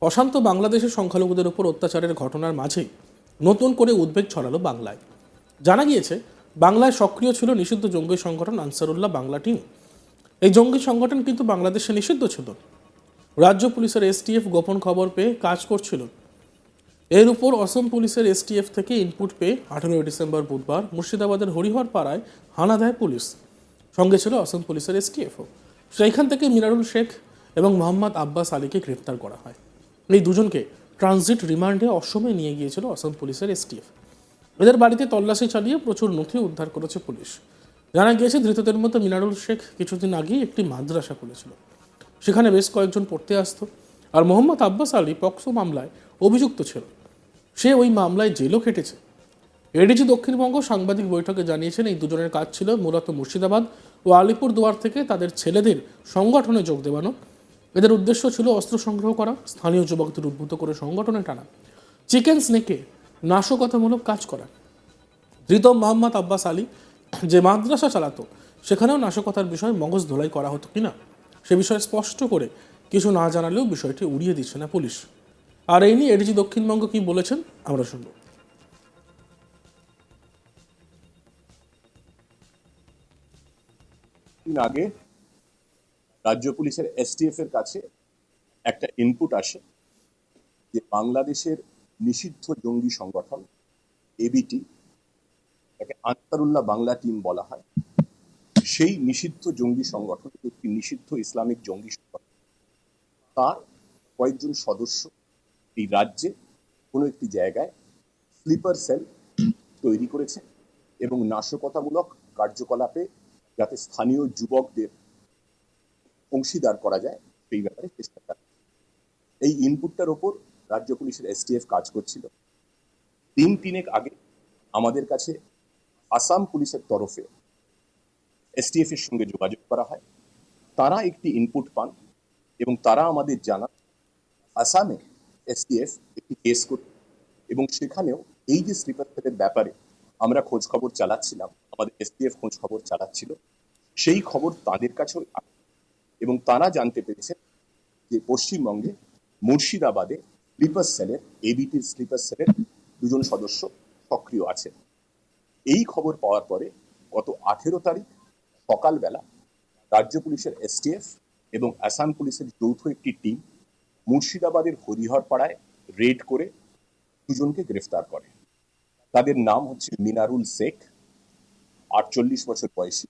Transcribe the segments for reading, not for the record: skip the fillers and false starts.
অশান্ত বাংলাদেশের সংখ্যালঘুদের উপর অত্যাচারের ঘটনার মাঝেই নতুন করে উদ্বেগ ছড়ালো বাংলায়। জানা গিয়েছে, বাংলায় সক্রিয় ছিল নিষিদ্ধ জঙ্গি সংগঠন আনসারুল্লাহ বাংলা টিম। এই জঙ্গি সংগঠন কিন্তু বাংলাদেশে নিষিদ্ধ ছিল। রাজ্য পুলিশের এসটিএফ গোপন খবর পেয়ে কাজ করছিল। এর উপর অসম পুলিশের এসটিএফ থেকে ইনপুট পেয়ে 18 ডিসেম্বর বুধবার মুর্শিদাবাদের হরিহর পাড়ায় হানা দেয় পুলিশ। সঙ্গে ছিল অসম পুলিশের এসটিএফও। সেইখান থেকে মিনারুল শেখ এবং মোহাম্মদ আব্বাস আলীকে গ্রেপ্তার করা হয়। এই দুজনকে ট্রানজিট রিমান্ডে অসমে নিয়ে গিয়েছিল অসম পুলিশের এসটিএফ। এদের বাড়িতে তল্লাশি চালিয়ে প্রচুর নথি উদ্ধার করেছে পুলিশ। জানা গিয়েছে, ধৃতদের মধ্যে মিনারুল শেখ কিছুদিন আগেই একটি মাদ্রাসা খুলেছিল, সেখানে বেশ কয়েকজন পড়তে আসতো। আর মোহাম্মদ আব্বাস আলী পক্সো মামলায় অভিযুক্ত ছিল, সে ওই মামলায় জেলও খেটেছে। এডিজি দক্ষিণবঙ্গ সাংবাদিক বৈঠকে জানিয়েছেন, এই দুজনের কাজ ছিল মূলত মুর্শিদাবাদ ও আলিপুরদুয়ার থেকে তাদের ছেলেদের সংগঠনে যোগ দেওয়ানো। এদের উদ্দেশ্য ছিল অস্ত্র সংগ্রহ করা, স্থানীয় যুবকদের উদ্বুদ্ধ করে সংগঠনে টানা, চিকেন স্নেকে নাশকতামূলক কাজ করা। ধৃত মোহাম্মদ আব্বাস আলী যে মাদ্রাসা চালাতো, সেখানেও নাশকতার বিষয়ে মগজ ধোলাই করা হতো কিনা সে বিষয়ে স্পষ্ট করে কিছু না জানালেও বিষয়টি উড়িয়ে দিচ্ছে না পুলিশ। আর এই নিয়ে এডিজি দক্ষিণবঙ্গ কি বলেছেন আমরা শুনব। দিন আগে রাজ্য পুলিশের এসটিএফ এর কাছে একটা ইনপুট আসে যে বাংলাদেশের নিষিদ্ধ জঙ্গি সংগঠন এবিটি, যাকে আনসারুল্লাহ বাংলা টিম বলা হয়, সেই নিষিদ্ধ জঙ্গি সংগঠন, একটি নিষিদ্ধ ইসলামিক জঙ্গি সংগঠন, তার কয়েকজন সদস্য এই রাজ্যে কোনো একটি জায়গায় স্লিপার সেল তৈরি করেছে এবং নাশকতামূলক কার্যকলাপে যাতে স্থানীয় যুবকদের অংশীদার করা যায় সেই ব্যাপারে চেষ্টা করে। এই ইনপুটটার ওপর রাজ্য পুলিশের এসটিএফ কাজ করছিল। দিন তিনেক আগে আমাদের কাছে আসাম পুলিশের তরফে এসটিএফ এর সঙ্গে যোগাযোগ করা হয়। তারা একটি ইনপুট পান এবং তারা আমাদের জানান আসামে এসটিএফ একটি কেস করত এবং সেখানেও এই যে স্লিপার সেলের ব্যাপারে আমরা খোঁজ খবর চালাচ্ছিলাম, আমাদের এসটিএফ খোঁজ খবর চালাচ্ছিল, সেই খবর তাদের কাছেও এবং তারা জানতে পেরেছে যে পশ্চিমবঙ্গে মুর্শিদাবাদে স্লিপার সেলের, এবিটির স্লিপার সেলের দুজন সদস্য সক্রিয় আছেন। এই খবর পাওয়ার পরে গত 18 তারিখ সকালবেলা রাজ্য পুলিশের এসটিএফ এবং আসাম পুলিশের যৌথ একটি টিম মুর্শিদাবাদের হরিহর পাড়ায় রেড করে দুজনকে গ্রেফতার করে। তাদের নাম হচ্ছে মিনারুল শেখ, 48 বছর বয়সী,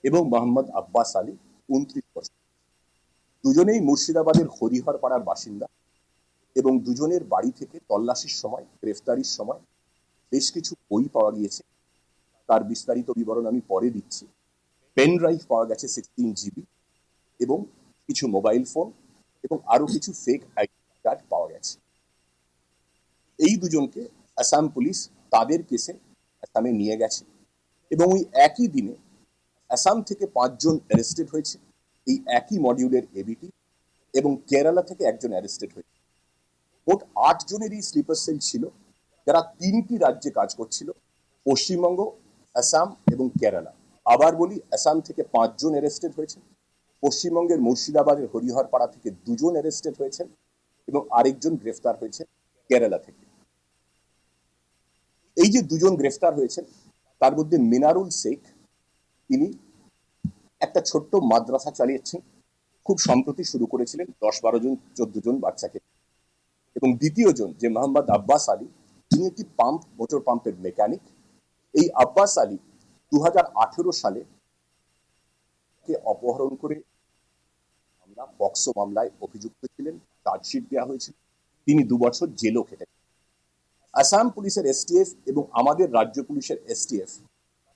এবং মোহাম্মদ আব্বাস আলী, 29 বছর। দুজনেই মুর্শিদাবাদের হরিহর পাড়ার বাসিন্দা এবং দুজনের বাড়ি থেকে তল্লাশির সময়, গ্রেফতারির সময় বেশ কিছু বই পাওয়া গিয়েছে। তার বিস্তারিত বিবরণ আমি পরে দিচ্ছি। পেন ড্রাইভ পাওয়া গেছে 16 জিবি এবং কিছু মোবাইল ফোন এবং আরো কিছু ফেক আইডি কার্ড পাওয়া গেছে। এই দুজনকে আসাম পুলিশ তাদের কেসে আসামে নিয়ে গেছে এবং ওই একই দিনে আসাম থেকে 5 জন অ্যারেস্টেড হয়েছে এই একই মডিউলের এবিটি, এবং কেরালা থেকে একজন অ্যারেস্টেড হয়েছে। মোট 8 জনের এই স্লিপার সেল ছিল, যারা 3টি রাজ্যে কাজ করছিল, পশ্চিমবঙ্গ, আসাম এবং কেরালা। আবার বলি, আসাম থেকে 5 জন অ্যারেস্টেড হয়েছে, পশ্চিমবঙ্গের মুর্শিদাবাদের হরিহর পাড়া থেকে 2 জন অ্যারেস্টেড হয়েছেন এবং আরেকজন গ্রেফতার হয়েছে কেরালা থেকে। এই যে 2 জন গ্রেফতার হয়েছেন, তার মধ্যে মিনারুল শেখ, তিনি একটা ছোট্ট মাদ্রাসা চালিয়েছেন, খুব সম্প্রতি শুরু করেছিলেন 10-12 জন 14 জন বাচ্চাকে। এবং দ্বিতীয় জন যে মোহাম্মদ আব্বাস আলী, তিনি একটি মোটর পাম্পের মেকানিক। এই আব্বাস আলী 2018 সালে অপহরণ করে আমরা পক্সো মামলায় অভিযুক্ত ছিলেন, চার্জশিট দেওয়া হয়েছিল, তিনি 2 বছর জেলও খেটেছেন। আসাম পুলিশের এসটিএফ এবং আমাদের রাজ্য পুলিশের এসটিএফ,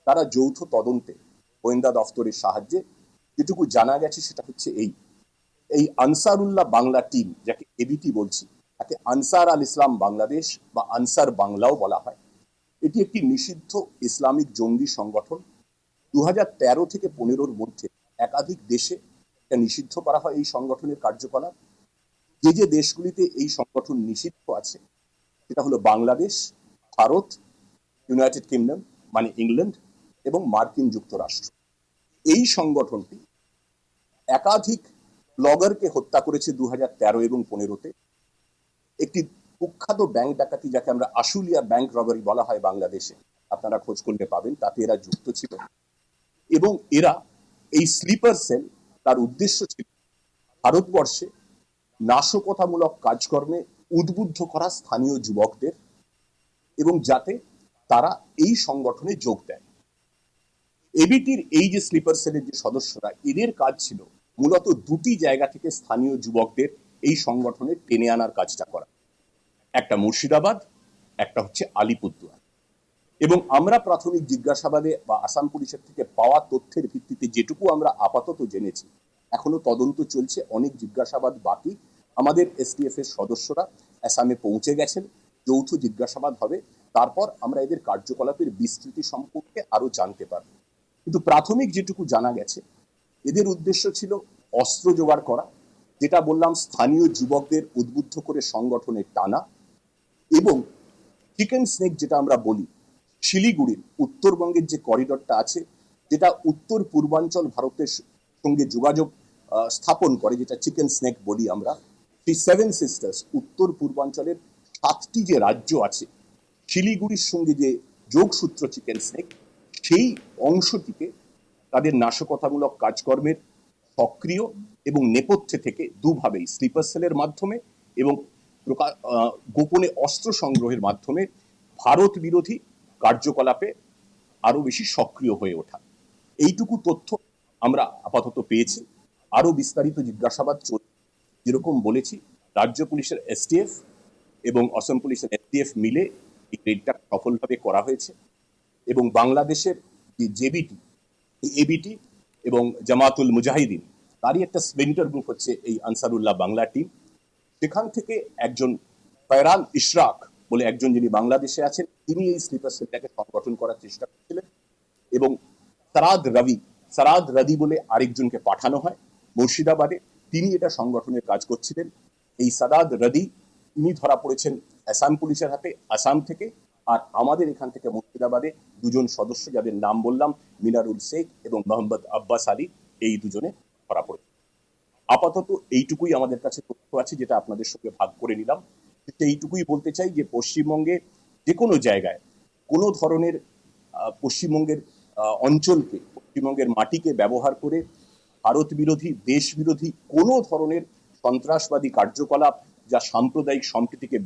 তারা যৌথ তদন্তে গোয়েন্দা দফতরের সাহায্যে যেটুকু জানা গেছে সেটা হচ্ছে এই আনসারুল্লাহ বাংলা টিম, যাকে এবিটি বলছি, তাকে আনসার আল ইসলাম বাংলাদেশ বা আনসার বাংলাও বলা হয়। এটি একটি নিষিদ্ধ ইসলামিক জঙ্গি সংগঠন। 2013 থেকে 15-র মধ্যে একাধিক দেশে এটা নিষিদ্ধ করা হয় এই সংগঠনের কার্যকলাপ। যে যে দেশগুলিতে এই সংগঠন নিষিদ্ধ আছে সেটা হলো বাংলাদেশ, ভারত, ইউনাইটেড কিংডম মানে ইংল্যান্ড এবং মার্কিন যুক্তরাষ্ট্র। এই সংগঠনটি একাধিক ব্লগারকে হত্যা করেছে 2013 এবং 15-তে। একটি কুখ্যাত ব্যাংক ডাকাতি, যাকে আমরা আশুলিয়া ব্যাংক রবারি বলা হয় বাংলাদেশে, আপনারা খোঁজ করলে পাবেন, তাতে এরা যুক্ত ছিল। এবং এরা এই স্লিপার সেল, তার উদ্দেশ্য ছিল ভারতবর্ষে নাশকতামূলক কাজকর্মে উদ্বুদ্ধ করা স্থানীয় যুবকদের, এবং যাতে তারা এই সংগঠনে যোগ দেয়। এবিটির এই যে স্লিপার সেলের যে সদস্যরা, এদের কাজ ছিল মূলত দুটি জায়গা থেকে স্থানীয় যুবকদের এই সংগঠনে টেনে আনার কাজটা করা। একটা মুর্শিদাবাদ, একটা হচ্ছে আলিপুরদুয়ার। এবং আমরা প্রাথমিক জিজ্ঞাসাবাদে বা আসাম পুলিশের থেকে পাওয়া তথ্যের ভিত্তিতে যেটুকু আমরা আপাতত জেনেছি, এখনো তদন্ত চলছে, অনেক জিজ্ঞাসাবাদ বাকি। আমাদের এসটিএফ এর সদস্যরা আসামে পৌঁছে গেছেন, যৌথ জিজ্ঞাসাবাদ হবে, তারপর আমরা এদের কার্যকলাপের বিস্তৃতি সম্পর্কে আরো জানতে পারব। কিন্তু প্রাথমিক যেটুকু জানা গেছে, এদের উদ্দেশ্য ছিল অস্ত্র জোগাড় করা, যেটা বললাম স্থানীয় যুবকদের উদ্বুদ্ধ করে সংগঠনে টানা, এবং চিকেন স্নেক যেটা আমরা বলি, শিলিগুড়ির উত্তরবঙ্গের যে করিডরটা আছে, যেটা উত্তর পূর্বাঞ্চল ভারতের সঙ্গে যোগাযোগ স্থাপন করে, যেটা চিকেন স্নেক বলি আমরা, সেই সেভেন সিস্টার্স উত্তর পূর্বাঞ্চলের 7টি যে রাজ্য আছে, শিলিগুড়ির সঙ্গে যে যোগসূত্র চিকেন স্নেক, সেই অংশটিকে তাদের নাশকতামূলক কাজকর্মের সক্রিয় এবং নেপথ্যে থেকে দুভাবেই, স্লিপার সেলের মাধ্যমে এবং গোপনে অস্ত্র সংগ্রহের মাধ্যমে ভারত বিরোধী কার্যকলাপে আরো বেশি সক্রিয় হয়ে ওঠা। এইটুকু তথ্য আমরা আপাতত পেয়েছি। আরো বিস্তারিত জিজ্ঞাসাবাদ চলছে। যেরকম বলেছি, রাজ্য পুলিশের এসটিএফ এবং অসম পুলিশের এসটিএফ মিলে এই রেডটা সফলভাবে করা হয়েছে, এবং বাংলাদেশের যে জেবিটি, এবিটি এবং জামাতুল মুজাহিদিন, তারই একটা স্প্লিন্টার গ্রুপ হচ্ছে এই আনসারুল্লাহ বাংলা টিম। সেখান থেকে একজন ফয়রান ইশরাক বলে একজন, যিনি বাংলাদেশে আছেন, তিনি এই স্লিপার সেলটাকে সংগঠন করার চেষ্টা করছিলেন, এবং সারাদ রাদি বলে আরেকজনকে পাঠানো হয় মুর্শিদাবাদে, তিনি এটা সংগঠনের কাজ করছিলেন। এই সাদাদ রাদি, তিনি ধরা পড়েছেন আসাম পুলিশের হাতে, আসাম থেকে। আর আমাদের এখান থেকে মুর্শিদাবাদে দুজন সদস্য, যাদের নাম বললাম, মিনারুল শেখ এবং মোহাম্মদ আব্বাস আলী, এই দুজনে ধরা পড়েছে। আপাতত এইটুকুই আমাদের কাছে তথ্য আছে, যেটা আপনাদের সঙ্গে ভাগ করে নিলাম। এইটুকুই বলতে চাই যে পশ্চিমবঙ্গে যে কোনো জায়গায় কোনো ধরনের পশ্চিমবঙ্গের অঞ্চলকে, পশ্চিমবঙ্গের মাটিকে ব্যবহার করে ভারত বিরোধী, দেশ বিরোধী কোনো ধরনের সন্ত্রাসবাদী কার্যকলাপ, যা সাম্প্রদায়িক সম্প্রীতিকে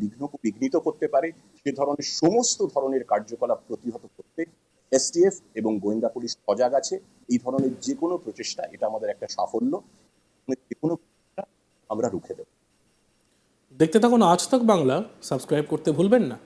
বিঘ্নিত করতে পারে, সে ধরনের সমস্ত ধরনের কার্যকলাপ প্রতিহত করতে এসটিএফ এবং গোয়েন্দা পুলিশ সজাগ আছে। এই ধরনের যে কোনো প্রচেষ্টা, এটা আমাদের একটা সাফল্য, যে কোনো প্রচেষ্টা আমরা রুখে দেব। দেখতে থাকুন আজ তক বাংলা, সাবস্ক্রাইব করতে ভুলবেন না।